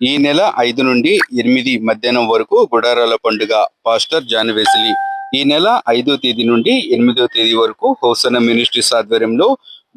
ఈ నెల 5 నుండి 8 మధ్యాహ్నం వరకు గుడారాల పండుగ పాస్టర్ జాన్ వెస్లీ. ఈ నెల 5వ తేదీ నుండి 8వ తేదీ వరకు హోసన్న మినిస్ట్రీస్ ఆధ్వర్యంలో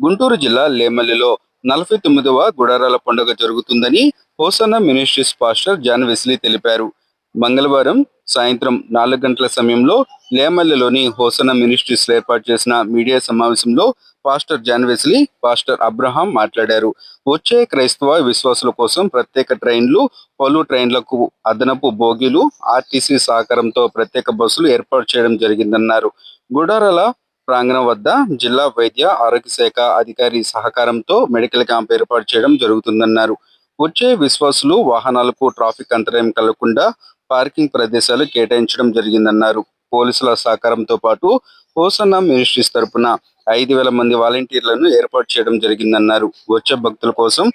గుంటూరు జిల్లా లేమల్లిలో 49వ గుడారాల పండుగ జరుగుతుందని Hosanna ministries pastor John Wesley తెలిపారు. మంగళవారం సాయంత్రం 4 గంటల సమయంలో లేమల్లిలోని హోసన్న మినిస్ట్రీస్ ఏర్పాటు చేసిన మీడియా సమావేశంలో pastor John Wesley, pastor Abraham మాట్లాడారు. వచ్చే క్రైస్తవ విశ్వాసుల కోసం ప్రత్యేక ట్రైన్లు, పలు ట్రైన్లకు అదనపు బోగీలు, ఆర్టీసీ సహకారంతో ప్రత్యేక బస్సులు ఏర్పాటు చేయడం జరిగిందన్నారు. గుడారాల ప్రాంగణం వద్ద జిల్లా వైద్య ఆరోగ్య శాఖ అధికారి సహకారంతో మెడికల్ క్యాంప్ ఏర్పాటు చేయడం జరుగుతుందన్నారు. వచ్చే విశ్వాసులు వాహనాలకు ట్రాఫిక్ అంతరాయం కలగకుండా పార్కింగ్ ప్రదేశాలు కేటాయించడం జరిగిందన్నారు. పోలీసుల సహకారంతో పాటు హోసన్న మినిస్ట్రీస్ తరపున 5,000 మంది వాలంటీర్లను ఏర్పాటు చేయడం జరిగిందన్నారు. వచ్చే భక్తుల కోసం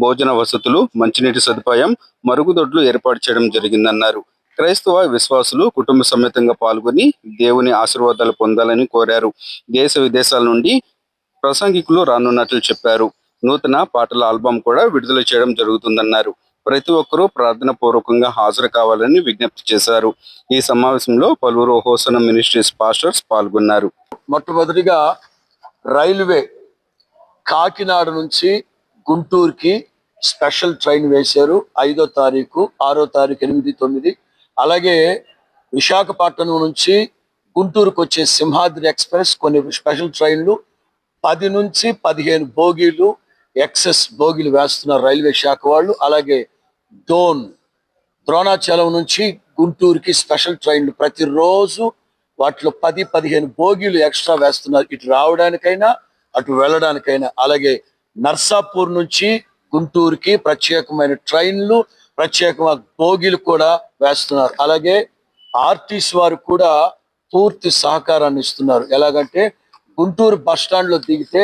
భోజన వసతులు, మంచినీటి సదుపాయం, మరుగుదొడ్లు ఏర్పాటు చేయడం జరిగిందన్నారు. క్రైస్తవ విశ్వాసులు కుటుంబ సమేతంగా పాల్గొని దేవుని ఆశీర్వాదాలు పొందాలని కోరారు. దేశ విదేశాల నుండి ప్రసంగికులు రానున్నట్లు చెప్పారు. నూతన పాటల ఆల్బం కూడా విడుదల చేయడం జరుగుతుందన్నారు. ప్రతి ఒక్కరూ ప్రార్థన పూర్వకంగా హాజరు కావాలని విజ్ఞప్తి చేశారు. ఈ సమావేశంలో పలువురు హోసన్న మినిస్ట్రీస్ పాస్టర్స్ పాల్గొన్నారు. మొట్టమొదటిగా రైల్వే కాకినాడ నుంచి గుంటూరుకి స్పెషల్ ట్రైన్ వేశారు. 5వ తారీఖు, 6వ తారీఖు, 8, 9. అలాగే విశాఖపట్నం నుంచి గుంటూరుకు వచ్చే సింహాద్రి ఎక్స్ప్రెస్ కొన్ని స్పెషల్ ట్రైన్లు 10 నుంచి 15 బోగీలు, ఎక్సెస్ బోగీలు వేస్తున్నారు రైల్వే శాఖ వాళ్ళు. అలాగే ద్రోణాచలం నుంచి గుంటూరుకి స్పెషల్ ట్రైన్లు ప్రతిరోజు వాటిలో 10-15 బోగీలు ఎక్స్ట్రా వేస్తున్నారు, ఇటు రావడానికైనా అటు వెళ్ళడానికైనా. అలాగే నర్సాపూర్ నుంచి గుంటూరుకి ప్రత్యేకమైన ట్రైన్లు, ప్రత్యేకమైన బోగీలు కూడా వేస్తున్నారు. అలాగే ఆర్టీసీ వారు కూడా పూర్తి సహకారాన్ని ఇస్తున్నారు. ఎలాగంటే గుంటూరు బస్టాండ్లో దిగితే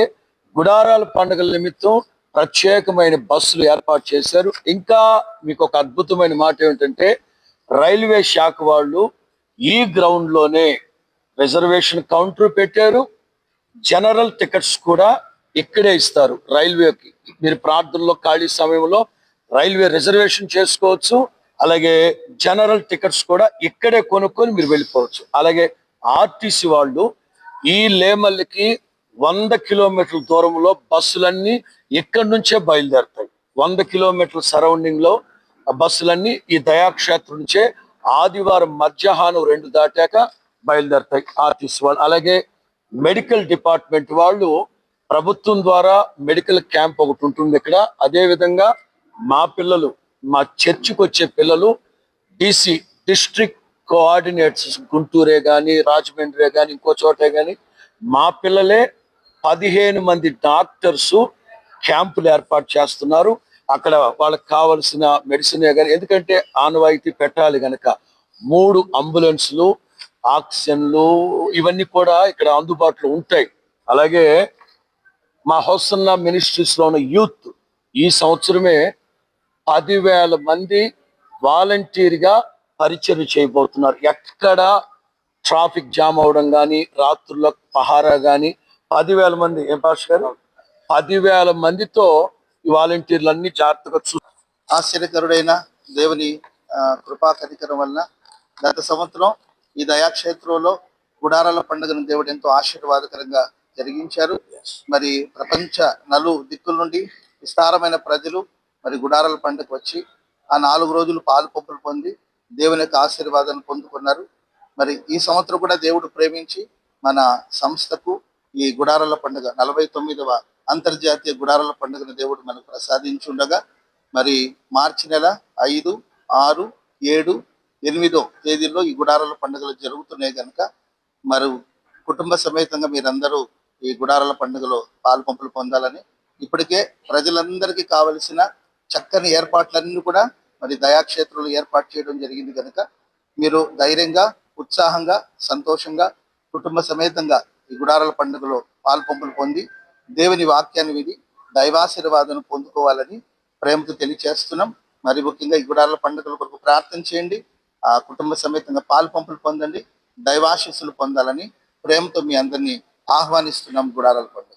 గుడారాల పండుగల నిమిత్తం ప్రత్యేకమైన బస్సులు ఏర్పాటు చేశారు. ఇంకా మీకు ఒక అద్భుతమైన మాట ఏమిటంటే రైల్వే శాఖ వాళ్ళు ఈ గ్రౌండ్ లోనే రిజర్వేషన్ కౌంటర్ పెట్టారు. జనరల్ టికెట్స్ కూడా ఇక్కడే ఇస్తారు. రైల్వేకి మీరు ప్రార్థనలో ఖాళీ సమయంలో రైల్వే రిజర్వేషన్ చేసుకోవచ్చు. అలాగే జనరల్ టికెట్స్ కూడా ఇక్కడే కొనుక్కొని మీరు వెళ్ళిపోవచ్చు. అలాగే ఆర్టీసీ వాళ్ళు ఈ లేమల్లికి 100 కిలోమీటర్ల దూరంలో బస్సులన్నీ ఇక్కడి నుంచే బయలుదేరుతాయి. 100 కిలోమీటర్ల సరౌండింగ్ లో బస్సులన్నీ ఈ దయాక్షేత్రం నుంచే ఆదివారం మధ్యాహ్నం 2 దాటాక బయలుదేరుతాయి ఆర్టీసీ వాళ్ళు. అలాగే మెడికల్ డిపార్ట్మెంట్ వాళ్ళు ప్రభుత్వం ద్వారా మెడికల్ క్యాంప్ ఒకటి ఉంటుంది ఇక్కడ. అదే విధంగా మా పిల్లలు, మా చర్చికి వచ్చే పిల్లలు డిసి డిస్ట్రిక్ట్ కోఆర్డినేటర్స్ గుంటూరే కానీ, రాజమండ్రి కానీ, ఇంకో చోటే కానీ మా పిల్లలే 15 మంది డాక్టర్స్ క్యాంపులు ఏర్పాటు చేస్తున్నారు. అక్కడ వాళ్ళకి కావలసిన మెడిసిన్ కానీ, ఎందుకంటే ఆనవాయితీ పెట్టాలి కనుక 3 అంబులెన్స్లు, ఆక్సిజన్లు ఇవన్నీ కూడా ఇక్కడ అందుబాటులో ఉంటాయి. అలాగే మా హోసన్న మినిస్ట్రీస్ లో ఉన్న యూత్ ఈ సంవత్సరమే 10,000 మంది వాలంటీర్గా పరిచయం చేయబోతున్నారు. ఎక్కడ ట్రాఫిక్ జామ్ అవడం కానీ, రాత్రుల్లో పహారా కానీ 10,000 మంది, ఏం పాస్ గారు, 10,000 మందితో ఈ వాలంటీర్లు అన్ని జాగ్రత్తగా ఆశ్చర్యకరుడైన దేవుని కృపా కనికరం వలన గత సంవత్సరం ఈ దయాక్షేత్రంలో గుడారాల పండుగను దేవుడు ఎంతో ఆశీర్వాదకరంగా జరిగించారు. మరి ప్రపంచ దిక్కుల నుండి విస్తారమైన ప్రజలు మరి గుడారాల పండుగకు వచ్చి ఆ 4 రోజులు పాలు పంపులు పొంది దేవుని యొక్క ఆశీర్వాదాన్ని పొందుకున్నారు. మరి ఈ సంవత్సరం కూడా దేవుడు ప్రేమించి మన సంస్థకు ఈ గుడారాల పండుగ 49వ అంతర్జాతీయ గుడారాల పండుగను దేవుడు మనకు ప్రసాదించి ఉండగా మరి మార్చి నెల 5, 6, 7, 8 తేదీల్లో ఈ గుడారాల పండుగలు జరుగుతున్నాయి కనుక మరి కుటుంబ సమేతంగా మీరందరూ ఈ గుడారాల పండుగలో పాలు పంపులు పొందాలని, ఇప్పటికే ప్రజలందరికీ కావలసిన చక్కని ఏర్పాట్లన్నీ కూడా మరి దయాక్షేత్రంలో ఏర్పాటు చేయడం జరిగింది కనుక మీరు ధైర్యంగా, ఉత్సాహంగా, సంతోషంగా కుటుంబ సమేతంగా ఈ గుడారాల పండుగలో పాలు పంపులు పొంది దేవుని వాక్యాన్ని విని దైవాశీర్వాదాన్ని పొందుకోవాలని ప్రేమతో తెలియచేస్తున్నాం. మరి ముఖ్యంగా ఈ గుడారాల పండుగల కొరకు ప్రార్థన చేయండి. ఆ కుటుంబ సమేతంగా పాలు పంపులు పొందండి, దైవాశీస్సులు పొందాలని ప్రేమతో మీ అందరినీ ఆహ్వానిస్తున్నాం. గుడారాల పండుగ